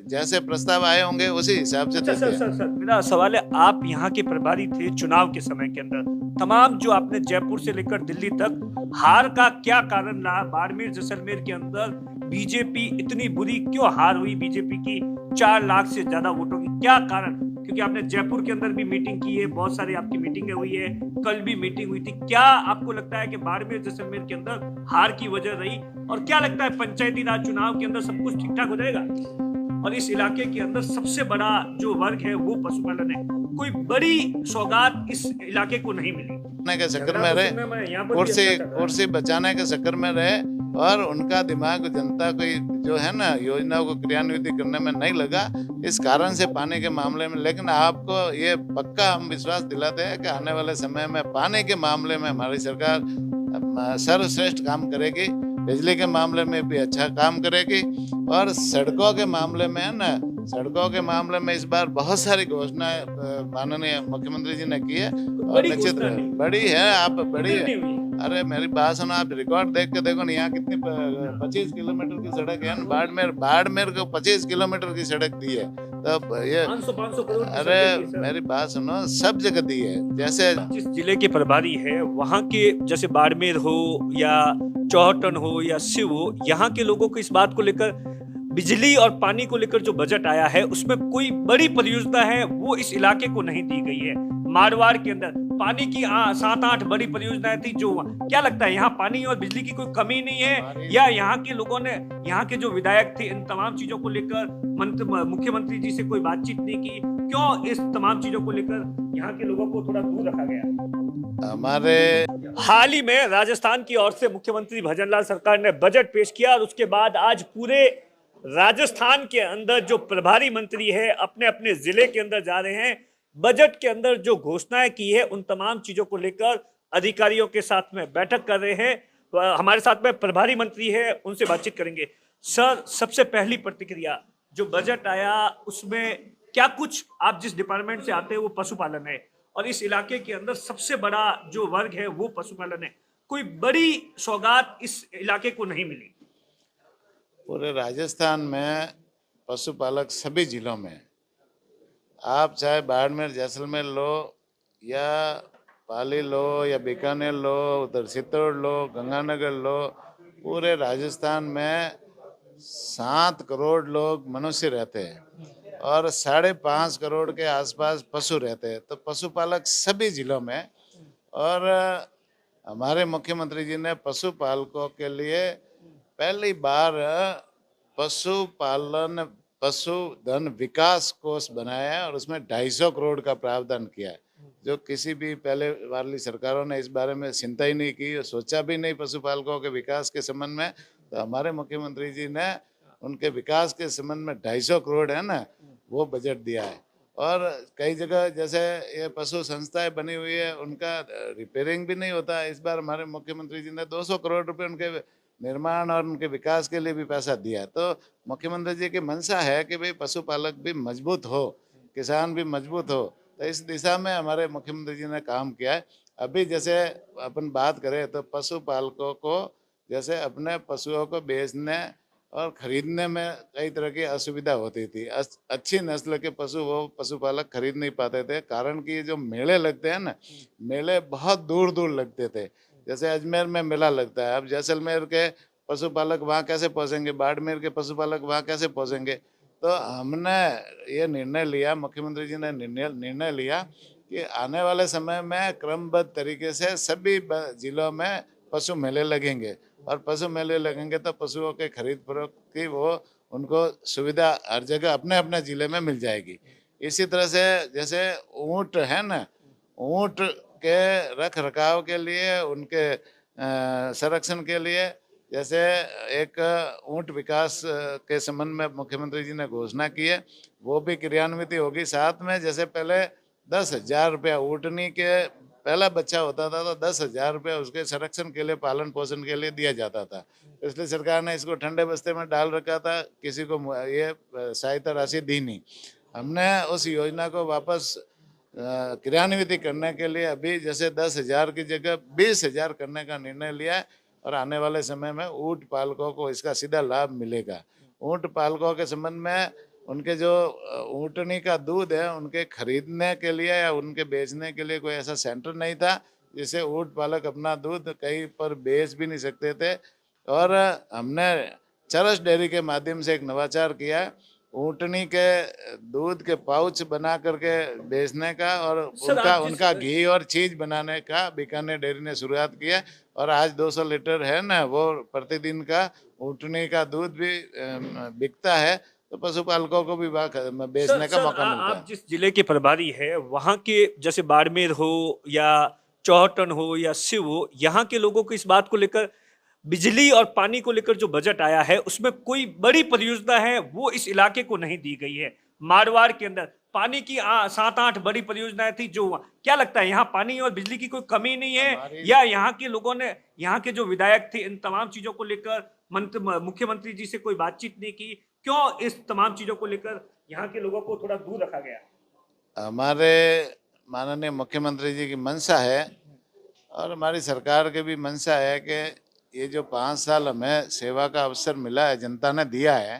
जैसे प्रस्ताव आए होंगे उसी हिसाब से अच्छा देते हैं। सर, मेरा सवाल है, आप यहाँ के प्रभारी थे चुनाव के समय के अंदर, तमाम जो आपने जयपुर से लेकर दिल्ली तक हार का क्या कारण रहा? बाड़मेर जैसलमेर के अंदर बीजेपी इतनी बुरी क्यों हार हुई बीजेपी की 4 लाख से ज्यादा वोटों की, क्या कारण? क्योंकि आपने जयपुर के अंदर भी मीटिंग की है, बहुत सारी आपकी मीटिंगें हुई है, कल भी मीटिंग हुई थी। क्या आपको लगता है कि बाड़मेर जैसलमेर के अंदर हार की वजह रही? और क्या लगता है पंचायती राज चुनाव के अंदर सब कुछ ठीक ठाक हो जाएगा? और इस इलाके के अंदर सबसे बड़ा जो वर्ग है वो पशुपालन है। कोई बड़ी सौगात इस इलाके को नहीं मिली। बचाने के चक्कर झगड़ा में तो रहे, सुनने में यहाँ पर भी कुर्सी अच्छा चल रहा कुर्सी है। बचाने के चक्कर में रहे, और उनका दिमाग जनता को जो है ना योजनाओं को क्रियान्वित करने में नहीं लगा, इस कारण से पानी के मामले में। लेकिन आपको ये पक्का हम विश्वास दिलाते हैं कि आने वाले समय में पानी के मामले में हमारी सरकार सर्वश्रेष्ठ काम करेगी, बिजली के मामले में भी अच्छा काम करेगी, और सड़कों के मामले में है ना, सड़कों के मामले में इस बार बहुत सारी घोषणाएं माननीय मुख्यमंत्री जी ने की है, कोई और बड़ी निश्चित घोषणा नहीं बड़ी हुई। है। आप बड़ी क्यों है, नहीं हुई? अरे मेरी बात सुनो, आप रिकॉर्ड देख के देखो ना, यहाँ कितनी अच्छा। 25 किलोमीटर की सड़क है ना, बाड़मेर बाड़मेर को 25 किलोमीटर की सड़क दी है। तब ये 500 करोड़ की अरे सड़कें दी सर। मेरी बात सुनो, सब जगह दी है। जैसे जिस जिले के प्रभारी है वहाँ के, जैसे बाड़मेर हो या चौहटन हो या सिव हो, यहाँ के लोगों को इस बात को लेकर, बिजली और पानी को लेकर जो बजट आया है उसमें कोई बड़ी परियोजना है वो इस इलाके को नहीं दी गई है। मारवाड़ के अंदर पानी की 7-8 बड़ी परियोजनाएं थी जो, क्या लगता है यहाँ पानी और बिजली की कोई कमी नहीं है, या यहाँ के लोगों ने, यहाँ के जो विधायक थे इन तमाम चीजों को लेकर मुख्यमंत्री जी से कोई बातचीत नहीं की? क्यों इस तमाम चीजों को लेकर यहाँ के लोगों को थोड़ा दूर रखा गया? हमारे हाल ही में राजस्थान की ओर से मुख्यमंत्री भजनलाल सरकार ने बजट पेश किया और उसके बाद आज पूरे राजस्थान के अंदर जो प्रभारी मंत्री है अपने अपने जिले के अंदर जा रहे हैं, बजट के अंदर जो घोषणाएं की है उन तमाम चीजों को लेकर अधिकारियों के साथ में बैठक कर रहे हैं। हमारे साथ में प्रभारी मंत्री है, उनसे बातचीत करेंगे। सर, सबसे पहली प्रतिक्रिया, जो बजट आया उसमें क्या कुछ, आप जिस डिपार्टमेंट से आते हैं वो पशुपालन है और इस इलाके के अंदर सबसे बड़ा जो वर्ग है वो पशुपालन है, कोई बड़ी सौगात इस इलाके को नहीं मिली? पूरे राजस्थान में पशुपालक सभी जिलों में, आप चाहे बाड़मेर जैसलमेर लो या पाली लो या बीकानेर लो, उधर चित्तौड़ लो, गंगानगर लो, पूरे राजस्थान में 7 करोड़ लोग मनुष्य रहते हैं और 5.5 करोड़ के आसपास पशु रहते हैं। तो पशुपालक सभी जिलों में, और हमारे मुख्यमंत्री जी ने पशुपालकों के लिए पहली बार पशुपालन पशुधन विकास कोष बनाया है, और उसमें 250 करोड़ का प्रावधान किया है, जो किसी भी पहले वाली सरकारों ने इस बारे में चिंता ही नहीं की और सोचा भी नहीं पशुपालकों के विकास के संबंध में। तो हमारे मुख्यमंत्री जी ने उनके विकास के संबंध में 250 करोड़ है ना, वो बजट दिया है। और कई जगह जैसे ये पशु संस्थाएं बनी हुई है, उनका रिपेयरिंग भी नहीं होता। इस बार हमारे मुख्यमंत्री जी ने 200 करोड़ रुपए उनके निर्माण और उनके विकास के लिए भी पैसा दिया है। तो मुख्यमंत्री जी की मंशा है कि भाई पशुपालक भी मजबूत हो, किसान भी मजबूत हो। तो इस दिशा में हमारे मुख्यमंत्री जी ने काम किया है। अभी जैसे अपन बात करें तो पशुपालकों को जैसे अपने पशुओं को बेचने और खरीदने में कई तरह की असुविधा होती थी। अच्छी नस्ल के पशु वो पशुपालक खरीद नहीं पाते थे, कारण कि जो मेले लगते हैं ना, मेले बहुत दूर दूर लगते थे। जैसे अजमेर में मेला लगता है, अब जैसलमेर के पशुपालक वहाँ कैसे पहुँचेंगे, बाड़मेर के पशुपालक वहाँ कैसे पहुँचेंगे। तो हमने ये निर्णय लिया, मुख्यमंत्री जी ने निर्णय लिया कि आने वाले समय में क्रमबद्ध तरीके से सभी जिलों में पशु मेले लगेंगे, और पशु मेले लगेंगे तो पशुओं के खरीद फरोख्त की वो उनको सुविधा हर जगह अपने अपने जिले में मिल जाएगी। इसी तरह से जैसे ऊँट है ना, ऊँट के रख रखाव के लिए, उनके संरक्षण के लिए, जैसे एक ऊँट विकास के संबंध में मुख्यमंत्री जी ने घोषणा की है, वो भी क्रियान्वित होगी। साथ में जैसे पहले 10,000 रुपया ऊँटनी के पहला बच्चा होता था तो 10,000 रुपया उसके संरक्षण के लिए, पालन पोषण के लिए दिया जाता था। इसलिए सरकार ने इसको ठंडे बस्ते में डाल रखा था, किसी को ये सहायता राशि दी नहीं। हमने उस योजना को वापस क्रियान्वित करने के लिए अभी जैसे 10,000 की जगह 20,000 करने का निर्णय लिया है, और आने वाले समय में ऊँट पालकों को इसका सीधा लाभ मिलेगा। ऊँट पालकों के संबंध में उनके जो ऊँटनी का दूध है उनके खरीदने के लिए या उनके बेचने के लिए कोई ऐसा सेंटर नहीं था, जिससे ऊँट पालक अपना दूध कहीं पर बेच भी नहीं सकते थे। और हमने चरस डेयरी के माध्यम से एक नवाचार किया, ऊँटनी के दूध के पाउच बना करके बेचने का, और सर उनका आप जिस उनका घी और चीज़ बनाने का बीकानेर डेयरी ने शुरुआत किया। और आज 200 लीटर है ना, वो प्रतिदिन का ऊँटनी का दूध भी बिकता है, तो पशुपालकों को भी सर बेचने का सर मौका मिलता आप है। जिस जिले के प्रभारी है वहां के, जैसे बाड़मेर हो या चौहटन हो या सिव हो, यहाँ के लोगों को इस बात को लेकर, बिजली और पानी को लेकर जो बजट आया है उसमें कोई बड़ी परियोजना है वो इस इलाके को नहीं दी गई है। मारवाड़ के अंदर पानी की 7-8 बड़ी परियोजनाएं थी जो क्या लगता है यहाँ पानी और बिजली की कोई कमी नहीं है, या यहाँ के लोगों ने, यहाँ के जो विधायक थे इन तमाम चीजों को लेकर मुख्यमंत्री जी से कोई बातचीत नहीं की? क्यों इस तमाम चीजों को लेकर यहाँ के लोगों को थोड़ा दूर रखा गया? हमारे माननीय मुख्यमंत्री जी की मंशा है और हमारी सरकार की भी मंशा है कि ये जो 5 साल हमें सेवा का अवसर मिला है, जनता ने दिया है,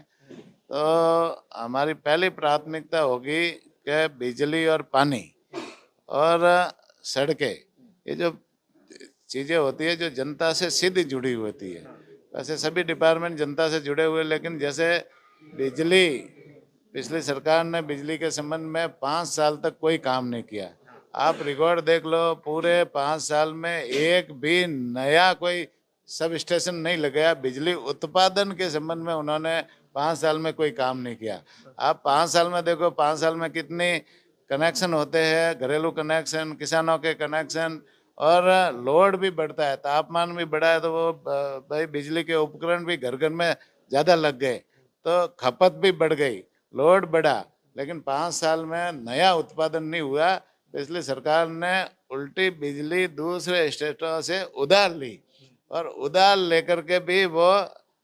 तो हमारी पहली प्राथमिकता होगी कि बिजली और पानी और सड़कें, ये जो चीज़ें होती है जो जनता से सीधी जुड़ी होती है। वैसे सभी डिपार्टमेंट जनता से जुड़े हुए, लेकिन जैसे बिजली, पिछली सरकार ने बिजली के संबंध में 5 साल तक कोई काम नहीं किया। आप रिकॉर्ड देख लो, पूरे 5 साल में एक भी नया कोई सब स्टेशन नहीं लगाया। बिजली उत्पादन के संबंध में उन्होंने 5 साल में कोई काम नहीं किया। आप 5 साल में देखो, 5 साल में कितने कनेक्शन होते हैं, घरेलू कनेक्शन, किसानों के कनेक्शन, और लोड भी बढ़ता है, तापमान भी बढ़ा है, तो वो भाई बिजली के उपकरण भी घर घर में ज़्यादा लग गए, तो खपत भी बढ़ गई, लोड बढ़ा, लेकिन 5 साल में नया उत्पादन नहीं हुआ। पिछली सरकार ने उल्टी बिजली दूसरे स्टेटों से उधार ली, और उधार लेकर के भी वो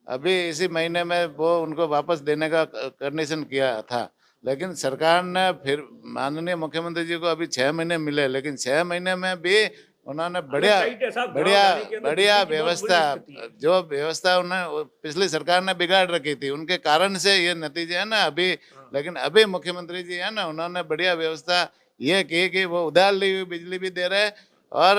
अभी इसी महीने में वो उनको वापस देने का कंडीशन किया था। लेकिन सरकार ने फिर, माननीय मुख्यमंत्री जी को अभी 6 महीने मिले, लेकिन 6 महीने में भी उन्होंने बढ़िया टाइट है साहब, बढ़िया गाँव जाने के अंदर बढ़िया बिजली की बहुत बुरी व्यवस्था, स्थिति है। जो व्यवस्था उन्हें पिछली सरकार ने बिगाड़ रखी थी, उनके कारण से ये नतीजे है ना अभी। लेकिन अभी मुख्यमंत्री जी है ना, उन्होंने बढ़िया व्यवस्था ये की कि वो उधार ली हुई बिजली भी दे रहे, और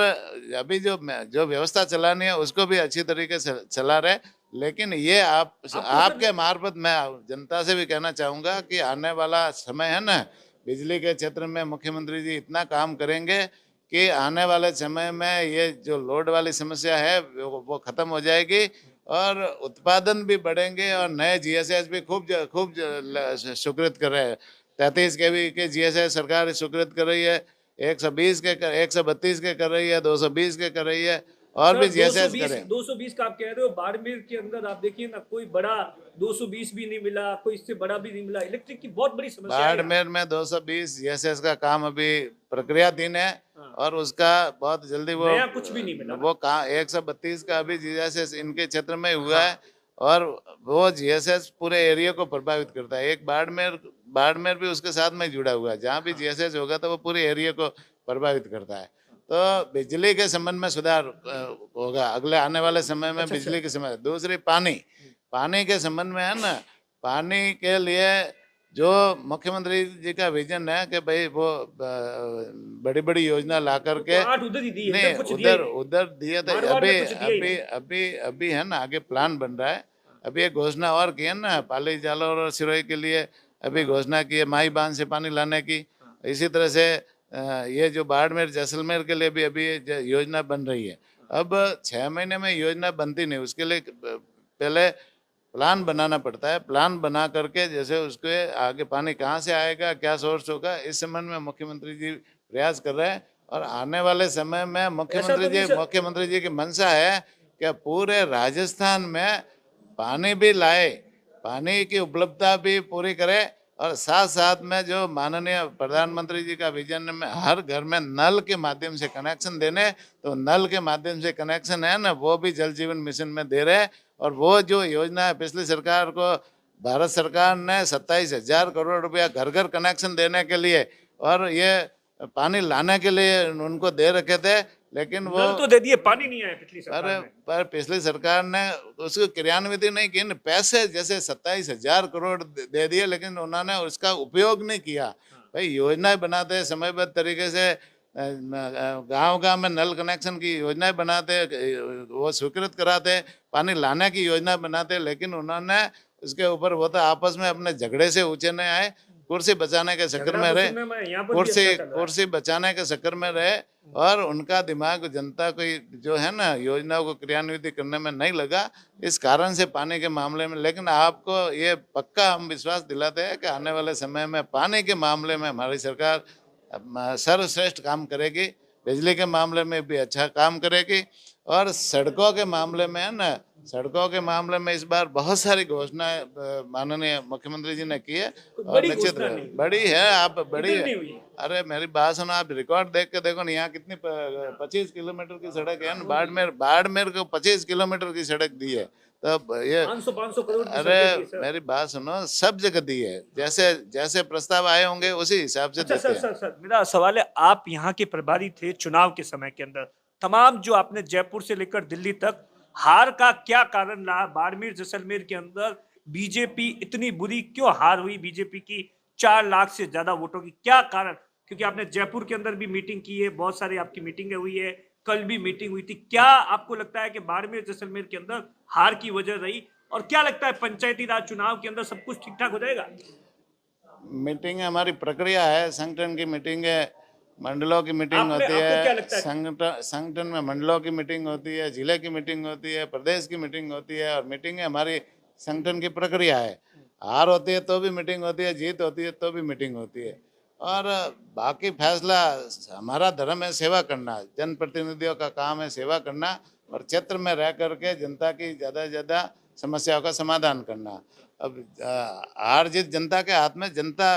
अभी जो जो व्यवस्था चलानी है उसको भी अच्छी तरीके से चला रहे। लेकिन ये आपके मार्फत मैं जनता से भी कहना चाहूँगा कि आने वाला समय है ना, बिजली के क्षेत्र में मुख्यमंत्री जी इतना काम करेंगे कि आने वाले समय में ये जो लोड वाली समस्या है वो खत्म हो जाएगी, और उत्पादन भी बढ़ेंगे, और नए जीएसएस भी खूब स्वीकृत कर रहे हैं। 33 केवी के जीएसएस सरकार स्वीकृत कर रही है, 120 के 132 के कर रही है, 220 के कर रही है, और भी सर जीएसएस 220 करें। 220 का आप कह रहे हो, बाड़मेर के अंदर आप देखिए ना, कोई बड़ा 220 भी नहीं मिला, कोई इससे बड़ा भी नहीं मिला। इलेक्ट्रिक की बहुत बड़ी समस्या है। बाड़मेर में 220 जीएसएस का काम अभी प्रक्रियाधीन है, और उसका बहुत जल्दी वो नया कुछ भी नहीं मिला। वो काम 132 का अभी जीएसएस इनके क्षेत्र में हुआ है, और वो जीएसएस पूरे एरिया को प्रभावित करता है। एक बाड़मेर भी उसके साथ में जुड़ा हुआ है, जहाँ भी जीएसएस होगा तो वो पूरे एरिया को प्रभावित करता है। तो बिजली के संबंध में सुधार होगा अगले आने वाले समय में। बिजली के समय, दूसरी पानी के संबंध में है ना, पानी के लिए जो मुख्यमंत्री जी का विजन है कि भाई वो बड़ी बड़ी योजना ला करके, तो 8 उधर ही दी है, नहीं कुछ दिया ही नहीं। उधर दिया था। मारवाड़ अभी में कुछ दिया ही अभी अभी अभी है ना, आगे प्लान बन रहा है। अभी एक घोषणा और की है ना, पाली जालौर और सिरोही के लिए अभी घोषणा की है, माही बांध से पानी लाने की। इसी तरह से ये जो बाड़मेर जैसलमेर के लिए भी अभी योजना बन रही है। अब 6 महीने में योजना बनती नहीं, उसके लिए पहले प्लान बनाना पड़ता है। प्लान बना करके जैसे उसके आगे पानी कहाँ से आएगा, क्या सोर्स होगा, इस संबंध में मुख्यमंत्री जी प्रयास कर रहे हैं। और आने वाले समय में मुख्यमंत्री जी की मंशा है कि पूरे राजस्थान में पानी भी लाए, पानी की उपलब्धता भी पूरी करे, और साथ साथ में जो माननीय प्रधानमंत्री जी का विजन में हर घर में नल के माध्यम से कनेक्शन देने, तो नल के माध्यम से कनेक्शन है ना, वो भी जल जीवन मिशन में दे रहे हैं। और वो जो योजना है, पिछली सरकार को भारत सरकार ने 27,000 करोड़ रुपया घर घर कनेक्शन देने के लिए और ये पानी लाने के लिए उनको दे रखे थे, लेकिन वो नल तो दे दिए, पानी नहीं आया पिछली पर सरकार में। पर पिछली सरकार ने उसको क्रियान्वित नहीं की, पैसे जैसे 27,000 करोड़ दे दिए, लेकिन उन्होंने उसका उपयोग नहीं किया। भाई योजनाएं बनाते समयबद्ध तरीके से, गांव-गांव में नल कनेक्शन की योजनाएं बनाते, वो स्वीकृत कराते, पानी लाने की योजना बनाते, लेकिन उन्होंने उसके ऊपर वो तो आपस में अपने झगड़े से ऊंचे नहीं आए, कुर्सी बचाने के चक्कर झगड़ा में तो रहे, सुनने में यहाँ पर भी कुर्सी अच्छा चल रहा है। कुर्सी बचाने के चक्कर में रहे, और उनका दिमाग जनता को जो है ना योजनाओं को क्रियान्वित करने में नहीं लगा। इस कारण से पानी के मामले में, लेकिन आपको ये पक्का हम विश्वास दिलाते हैं कि आने वाले समय में पानी के मामले में हमारी सरकार सर्वश्रेष्ठ काम करेगी, बिजली के मामले में भी अच्छा काम करेगी, और सड़कों के मामले में है ना, सड़कों के मामले में इस बार बहुत सारी घोषणाएं माननीय मुख्यमंत्री जी ने की है, कोई और बड़ी निश्चित घोषणा नहीं। बड़ी है, आप बड़ी इतनी है। हुई है। अरे मेरी बात सुनो, आप रिकॉर्ड देख के देखो ना, यहाँ कितनी 25 किलोमीटर की सड़क है ना, बाड़मेर को 25 किलोमीटर की सड़क दी है। तब ये 500 करोड़ की अरे सड़कें दी, सर। मेरी बात सुनो, सब जगह दी है, जैसे जैसे प्रस्ताव आए होंगे उसी हिसाब से अच्छा देते हैं। सर, मेरा सवाल है, आप यहाँ के प्रभारी थे चुनाव के समय के अंदर, तमाम जो आपने जयपुर से लेकर दिल्ली तक, हार का क्या कारण रहा? बाड़मेर जैसलमेर के अंदर बीजेपी इतनी बुरी क्यों हार हुई? बीजेपी की 4 लाख से ज्यादा वोटों की क्या कारण? क्योंकि आपने जयपुर के अंदर भी मीटिंग की है, बहुत सारी आपकी मीटिंगें हुई है, कल भी मीटिंग हुई थी। क्या आपको लगता है कि बाड़मेर जैसलमेर के अंदर हार की वजह रही? और क्या लगता है पंचायती राज चुनाव के अंदर सब कुछ ठीक ठाक हो जाएगा? मीटिंग हमारी प्रक्रिया है, संगठन की मीटिंग है, मंडलों की मीटिंग होती आपको क्या है, लगता है? संगठन में मंडलों की मीटिंग होती है, जिले की मीटिंग होती है, प्रदेश की मीटिंग होती है, और मीटिंग हमारी संगठन की प्रक्रिया है। हार होती है तो भी मीटिंग होती है, जीत होती है तो भी मीटिंग होती है, और बाकी फैसला, हमारा धर्म है सेवा करना, जनप्रतिनिधियों का काम है सेवा करना, और क्षेत्र में रह करके जनता की ज़्यादा से ज़्यादा समस्याओं का समाधान करना। अब हार जीत जनता के हाथ में, जनता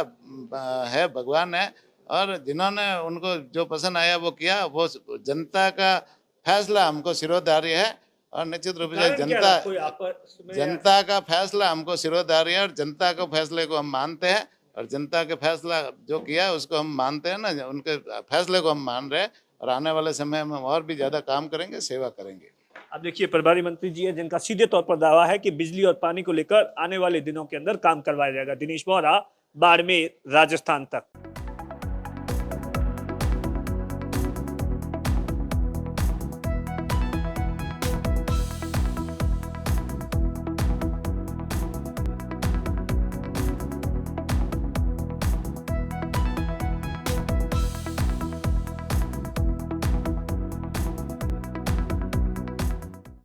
है, भगवान है, और जिन्होंने उनको जो पसंद आया वो किया, वो जनता का फैसला हमको सिरोधार्य है, और निश्चित रूप से कारण क्या रहा? कोई आपस में जनता का फैसला हमको सिरोधार्य है, और जनता के फैसले को हम मानते हैं, और जनता के फैसला जो किया है उसको हम मानते हैं ना, उनके फैसले को हम मान रहे हैं, और आने वाले समय में हम और भी ज़्यादा काम करेंगे, सेवा करेंगे। अब देखिए, प्रभारी मंत्री जी है जिनका सीधे तौर पर दावा है कि बिजली और पानी को लेकर आने वाले दिनों के अंदर काम करवाया जाएगा। दिनेश बोहरा, बाड़मेर, राजस्थान तक।